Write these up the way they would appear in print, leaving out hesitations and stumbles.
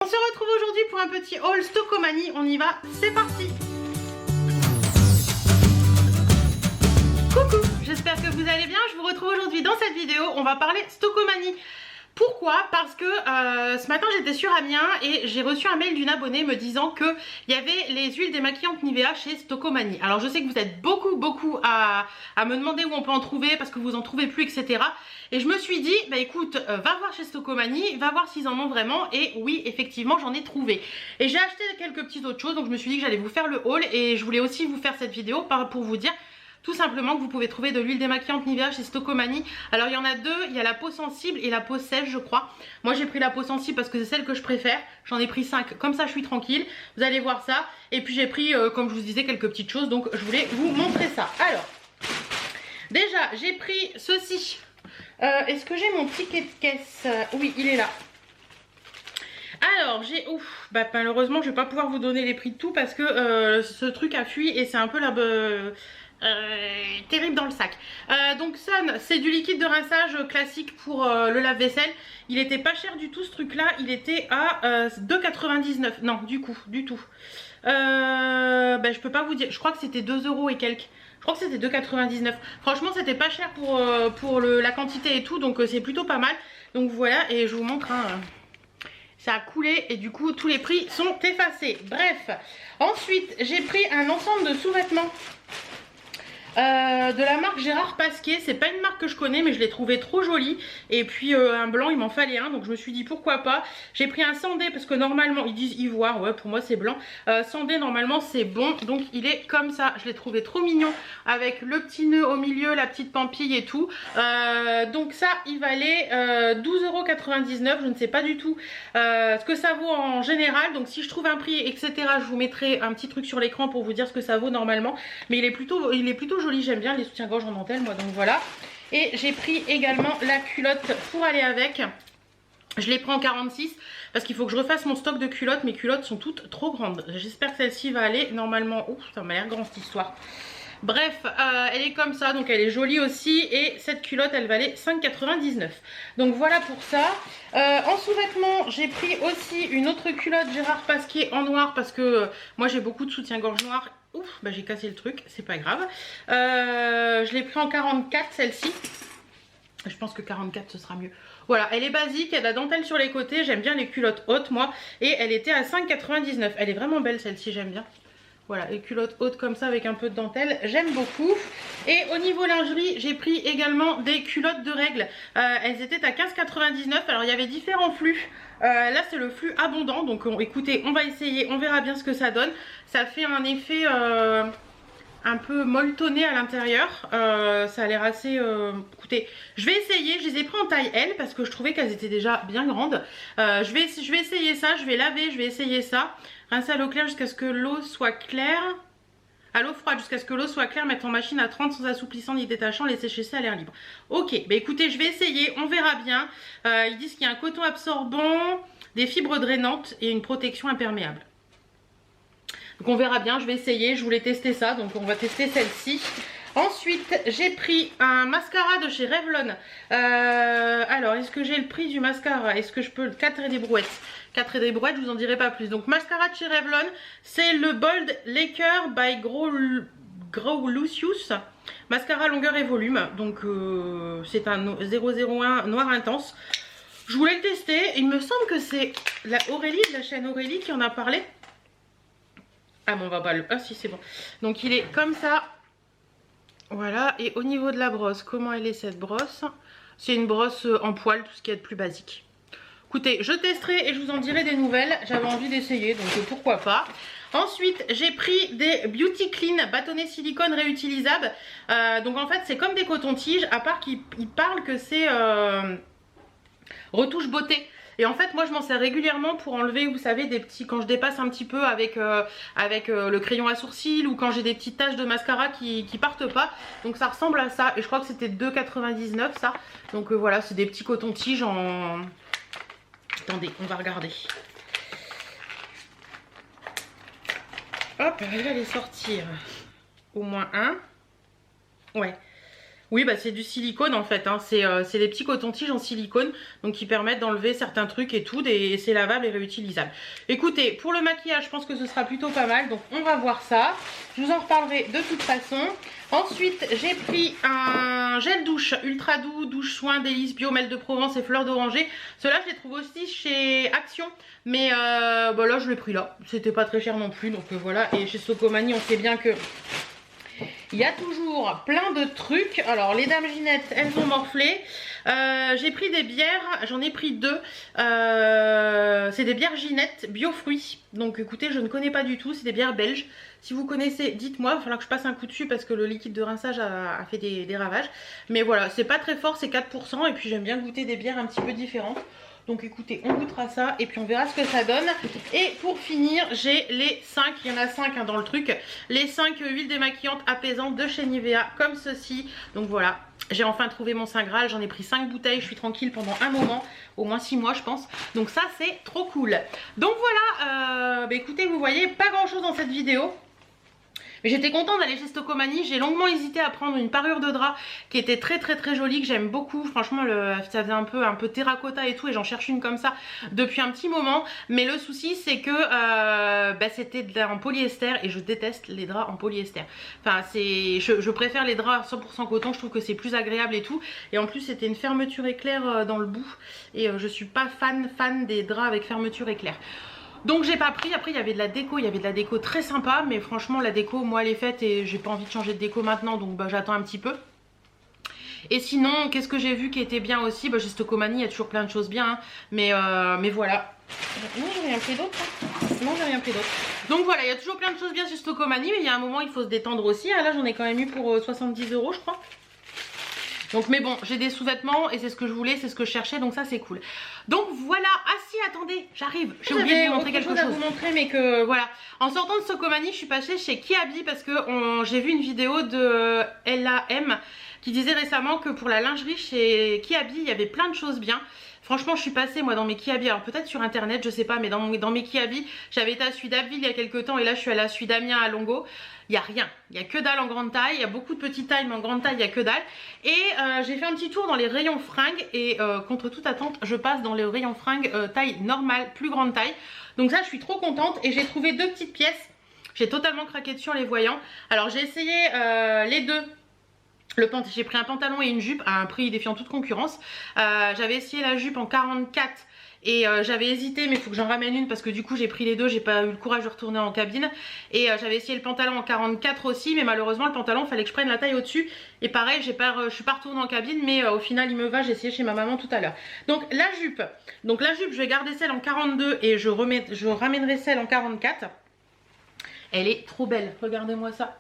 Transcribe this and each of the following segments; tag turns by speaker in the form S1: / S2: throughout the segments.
S1: On se retrouve aujourd'hui pour un petit haul Stockomanie, on y va, c'est parti. Coucou, j'espère que vous allez bien, je vous retrouve aujourd'hui dans cette vidéo, on va parler Stockomanie. Pourquoi? Parce que ce matin j'étais sur Amiens et j'ai reçu un mail d'une abonnée me disant qu'il y avait les huiles démaquillantes Nivea chez Stockomanie. Alors je sais que vous êtes beaucoup à me demander où on peut en trouver parce que vous en trouvez plus, etc. Et je me suis dit, bah écoute, va voir chez Stockomanie, va voir s'ils en ont vraiment. Et oui, effectivement, j'en ai trouvé. Et j'ai acheté quelques petites autres choses, donc je me suis dit que j'allais vous faire le haul. Et je voulais aussi vous faire cette vidéo pour vous dire tout simplement que vous pouvez trouver de l'huile démaquillante Nivea chez Stockomanie. Alors il y en a deux, il y a la peau sensible et la peau sèche je crois. Moi j'ai pris la peau sensible parce que c'est celle que je préfère. J'en ai pris 5, comme ça je suis tranquille. Vous allez voir ça. Et puis j'ai pris, comme je vous disais, quelques petites choses. Donc je voulais vous montrer ça. Alors, déjà j'ai pris ceci. Est-ce que j'ai mon ticket de caisse? Oui, il est là. Alors j'ai, malheureusement je vais pas pouvoir vous donner les prix de tout parce que ce truc a fui et c'est un peu terrible dans le sac. Donc Sun, c'est du liquide de rinçage classique pour le lave-vaisselle. Il était pas cher du tout ce truc là, il était à 2,99 €. Non, du tout. Je peux pas vous dire, je crois que c'était 2 € et quelques. Je crois que c'était 2,99 €. Franchement c'était pas cher pour la quantité et tout, donc c'est plutôt pas mal. Donc voilà, et je vous montre ça a coulé et du coup tous les prix sont effacés. Bref, ensuite j'ai pris un ensemble de sous-vêtements de la marque Gérard Pasquier. C'est pas une marque que je connais mais je l'ai trouvé trop jolie. Et puis un blanc, il m'en fallait un, donc je me suis dit pourquoi pas. J'ai pris un sandé parce que normalement ils disent ivoire, ouais pour moi c'est blanc. Sandé normalement c'est bon, donc il est comme ça. Je l'ai trouvé trop mignon avec le petit nœud au milieu, la petite pampille et tout. Donc ça il valait 12,99 €. Je ne sais pas du tout ce que ça vaut en général, donc si je trouve un prix etc je vous mettrai un petit truc sur l'écran pour vous dire ce que ça vaut normalement. Mais il est plutôt joli, j'aime bien les soutiens-gorge en dentelle moi, donc voilà. Et j'ai pris également la culotte pour aller avec. Je l'ai pris en 46 parce qu'il faut que je refasse mon stock de culottes. Mes culottes sont toutes trop grandes. J'espère que celle-ci va aller normalement. Ouf, ça m'a l'air grand cette histoire. Bref, elle est comme ça, donc elle est jolie aussi. Et cette culotte, elle valait 5,99 €. Donc voilà pour ça. En sous-vêtements, j'ai pris aussi une autre culotte Gérard Pasquier en noir parce que moi j'ai beaucoup de soutien-gorge noir. Ouf, j'ai cassé le truc, c'est pas grave. Je l'ai pris en 44 celle-ci. Je pense que 44 ce sera mieux. Voilà, elle est basique, elle a de la dentelle sur les côtés. J'aime bien les culottes hautes moi. Et elle était à 5,99 €. Elle est vraiment belle celle-ci, j'aime bien. Voilà, les culottes hautes comme ça avec un peu de dentelle, j'aime beaucoup. Et au niveau lingerie, j'ai pris également des culottes de règles. Elles étaient à 15,99 €. Alors il y avait différents flux. Là c'est le flux abondant, donc écoutez, on va essayer, on verra bien ce que ça donne. Ça fait un effet un peu molletonné à l'intérieur. Ça a l'air assez... Écoutez, je vais essayer. Je les ai pris en taille L parce que je trouvais qu'elles étaient déjà bien grandes. Je vais essayer ça, je vais laver, je vais essayer ça. Rincer à l'eau claire jusqu'à ce que l'eau soit claire. À l'eau froide jusqu'à ce que l'eau soit claire, mettre en machine à 30 sans assouplissant ni détachant, laisser sécher à l'air libre. Ok, écoutez, je vais essayer, on verra bien. Ils disent qu'il y a un coton absorbant, des fibres drainantes et une protection imperméable. Donc on verra bien, je vais essayer, je voulais tester ça, donc on va tester celle-ci. Ensuite, j'ai pris un mascara de chez Revlon. Alors, est-ce que j'ai le prix du mascara? Est-ce que je peux... 4 et des brouettes. 4 et des brouettes, je vous en dirai pas plus. Donc, mascara de chez Revlon, c'est le Bold Laker by Grow Lucius. Mascara longueur et volume. Donc, c'est un 001 noir intense. Je voulais le tester. Il me semble que c'est la Aurélie, de la chaîne Aurélie, qui en a parlé. Ah bon, on va pas le... Ah si, c'est bon. Donc, il est comme ça. Voilà, et au niveau de la brosse, comment elle est cette brosse? C'est une brosse en poil, tout ce qui est de plus basique. Écoutez, je testerai et je vous en dirai des nouvelles. J'avais envie d'essayer, donc pourquoi pas. Ensuite, j'ai pris des Beauty Clean bâtonnets silicone réutilisables. Donc en fait, c'est comme des cotons-tiges, à part qu'ils parlent que c'est retouche beauté. Et en fait moi je m'en sers régulièrement pour enlever, vous savez, des petits, quand je dépasse un petit peu avec le crayon à sourcils, ou quand j'ai des petites taches de mascara qui partent pas. Donc ça ressemble à ça, et je crois que c'était 2,99 € ça. Donc voilà, c'est des petits cotons-tiges en... Attendez, on va regarder. Hop, elle va les sortir. Au moins un. Ouais. Oui, bah c'est du silicone en fait, hein. C'est des petits cotons-tiges en silicone, donc qui permettent d'enlever certains trucs et tout, et c'est lavable et réutilisable. Écoutez, pour le maquillage, je pense que ce sera plutôt pas mal, donc on va voir ça. Je vous en reparlerai de toute façon. Ensuite, j'ai pris un gel douche ultra doux, douche soin, délice, bio, miel de Provence et fleurs d'oranger. Ceux-là, je les trouve aussi chez Action, mais bah là, je l'ai pris là. C'était pas très cher non plus, donc voilà. Et chez Socomani, on sait bien que il y a toujours plein de trucs. Alors les dames Ginette, elles ont morflé. J'ai pris des bières, j'en ai pris deux. C'est des bières Ginette bio fruits. Donc écoutez, je ne connais pas du tout, c'est des bières belges. Si vous connaissez, dites-moi, il va falloir que je passe un coup dessus parce que le liquide de rinçage a fait des ravages. Mais voilà, c'est pas très fort, c'est 4%. Et puis j'aime bien goûter des bières un petit peu différentes. Donc écoutez, on goûtera ça et puis on verra ce que ça donne. Et pour finir, j'ai les 5, il y en a 5 hein, dans le truc, les 5 huiles démaquillantes apaisantes de chez Nivea comme ceci. Donc voilà, j'ai enfin trouvé mon Saint Graal, j'en ai pris 5 bouteilles, je suis tranquille pendant un moment, au moins 6 mois je pense. Donc ça c'est trop cool. Donc voilà, bah écoutez, vous voyez pas grand chose dans cette vidéo. Mais j'étais contente d'aller chez Socomani. J'ai longuement hésité à prendre une parure de drap qui était très jolie, que j'aime beaucoup. Franchement, ça faisait un peu terracotta et tout, et j'en cherche une comme ça depuis un petit moment. Mais le souci, c'est que bah, c'était en polyester et je déteste les draps en polyester. Enfin, je préfère les draps 100% coton. Je trouve que c'est plus agréable et tout. Et en plus, c'était une fermeture éclair dans le bout. Et je suis pas fan des draps avec fermeture éclair. Donc j'ai pas pris. Après il y avait de la déco très sympa, mais franchement la déco moi elle est faite et j'ai pas envie de changer de déco maintenant, donc bah j'attends un petit peu. Et sinon qu'est-ce que j'ai vu qui était bien aussi, bah chez Socomani il y a toujours plein de choses bien hein. Mais voilà. Non j'ai rien pris d'autre hein. Non j'ai rien pris d'autre. Donc voilà, il y a toujours plein de choses bien chez Socomani, mais il y a un moment il faut se détendre aussi hein. Là j'en ai quand même eu pour 70 € je crois. Donc mais bon, j'ai des sous-vêtements et c'est ce que je voulais, c'est ce que je cherchais, donc ça c'est cool. Donc voilà, ah si attendez, j'arrive, j'ai oublié de vous montrer quelque chose. À vous montrer, mais que voilà, en sortant de Socomani, je suis passée chez Kiabi parce que j'ai vu une vidéo de LAM qui disait récemment que pour la lingerie chez Kiabi, il y avait plein de choses bien. Franchement, je suis passée moi dans mes Kiabi, alors peut-être sur internet, je sais pas, mais dans mes Kiabi, j'avais été à Suidaville il y a quelques temps et là je suis allée à Suidamiens à Longo. Il n'y a rien, il n'y a que dalle en grande taille, il y a beaucoup de petites tailles mais en grande taille il n'y a que dalle. Et j'ai fait un petit tour dans les rayons fringues et contre toute attente je passe dans les rayons fringues taille normale, plus grande taille. Donc ça je suis trop contente et j'ai trouvé deux petites pièces. J'ai totalement craqué dessus en les voyant. Alors j'ai essayé les deux. J'ai pris un pantalon et une jupe à un prix défiant toute concurrence. J'avais essayé la jupe en 44 et j'avais hésité, mais il faut que j'en ramène une parce que du coup j'ai pris les deux, j'ai pas eu le courage de retourner en cabine. Et j'avais essayé le pantalon en 44 aussi, mais malheureusement le pantalon fallait que je prenne la taille au dessus. Et pareil, je suis pas retournée en cabine, mais au final il me va. J'ai essayé chez ma maman tout à l'heure. Donc la jupe, je vais garder celle en 42 et je ramènerai celle en 44. Elle est trop belle, regardez-moi ça.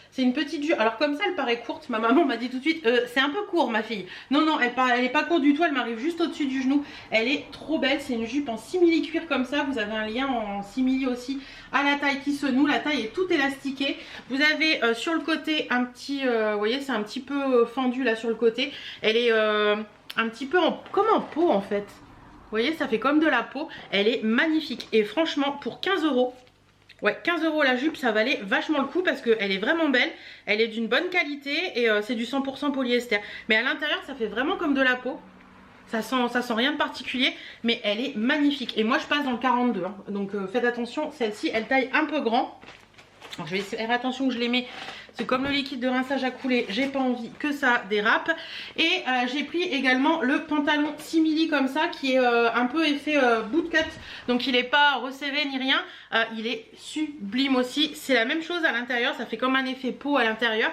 S1: C'est une petite jupe, alors comme ça elle paraît courte, ma maman m'a dit tout de suite c'est un peu court ma fille. Non non, elle est pas courte du tout, elle m'arrive juste au dessus du genou. Elle est trop belle, c'est une jupe en simili cuir comme ça. Vous avez un lien en simili aussi à la taille qui se noue, la taille est toute élastiquée. Vous avez sur le côté un petit, vous voyez c'est un petit peu fendu là sur le côté. Elle est un petit peu comme en peau en fait. Vous voyez ça fait comme de la peau, elle est magnifique. Et franchement pour 15 €. Ouais, 15 € la jupe, ça valait vachement le coup parce qu'elle est vraiment belle, elle est d'une bonne qualité et c'est du 100% polyester. Mais à l'intérieur, ça fait vraiment comme de la peau. Ça sent rien de particulier, mais elle est magnifique. Et moi, je passe dans le 42, hein. Donc faites attention, celle-ci, elle taille un peu grand. Alors, je vais faire attention que je les mets. C'est comme le liquide de rinçage a coulé, j'ai pas envie que ça dérape. Et j'ai pris également le pantalon simili comme ça qui est un peu effet bootcut. Donc il n'est pas resserré ni rien. Il est sublime aussi. C'est la même chose à l'intérieur, ça fait comme un effet peau à l'intérieur.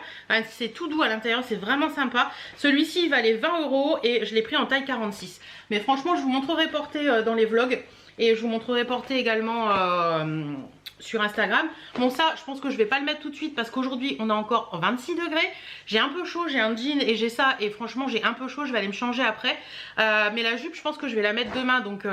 S1: C'est tout doux à l'intérieur, c'est vraiment sympa. Celui-ci il valait 20 € et je l'ai pris en taille 46. Mais franchement je vous montrerai porté dans les vlogs. Et je vous montrerai porté également sur Instagram. Bon ça je pense que je vais pas le mettre tout de suite parce qu'aujourd'hui on a encore 26 degrés. J'ai un peu chaud, j'ai un jean et j'ai ça et franchement j'ai un peu chaud, je vais aller me changer après. Mais la jupe je pense que je vais la mettre demain donc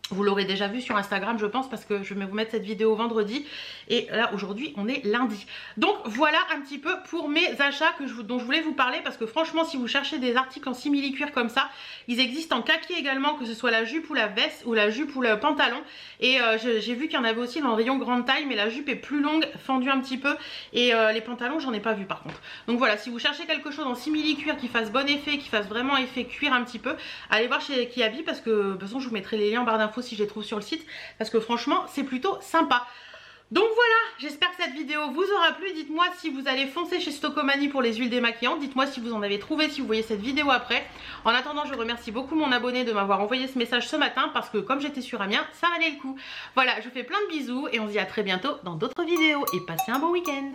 S1: Vous l'aurez déjà vu sur Instagram je pense parce que je vais vous mettre cette vidéo vendredi et là aujourd'hui on est lundi. Donc voilà un petit peu pour mes achats dont je voulais vous parler parce que franchement si vous cherchez des articles en simili-cuir comme ça, ils existent en kaki également, que ce soit la jupe ou la veste ou la jupe ou le pantalon. Et j'ai vu qu'il y en avait aussi dans le rayon grande taille, mais la jupe est plus longue, fendue un petit peu, et les pantalons j'en ai pas vu par contre. Donc voilà, si vous cherchez quelque chose en simili-cuir qui fasse bon effet, qui fasse vraiment effet cuir un petit peu, allez voir chez Kiabi parce que de toute façon je vous mettrai les liens en barre d'infos si je les trouve sur le site parce que franchement c'est plutôt sympa. Donc voilà, j'espère que cette vidéo vous aura plu. Dites-moi si vous allez foncer chez Stocomanie pour les huiles démaquillantes. Dites-moi si vous en avez trouvé, si vous voyez cette vidéo après. En attendant, je remercie beaucoup mon abonné de m'avoir envoyé ce message ce matin parce que comme j'étais sur Amiens, ça valait le coup. Voilà, je vous fais plein de bisous et on se dit à très bientôt dans d'autres vidéos et passez un bon week-end.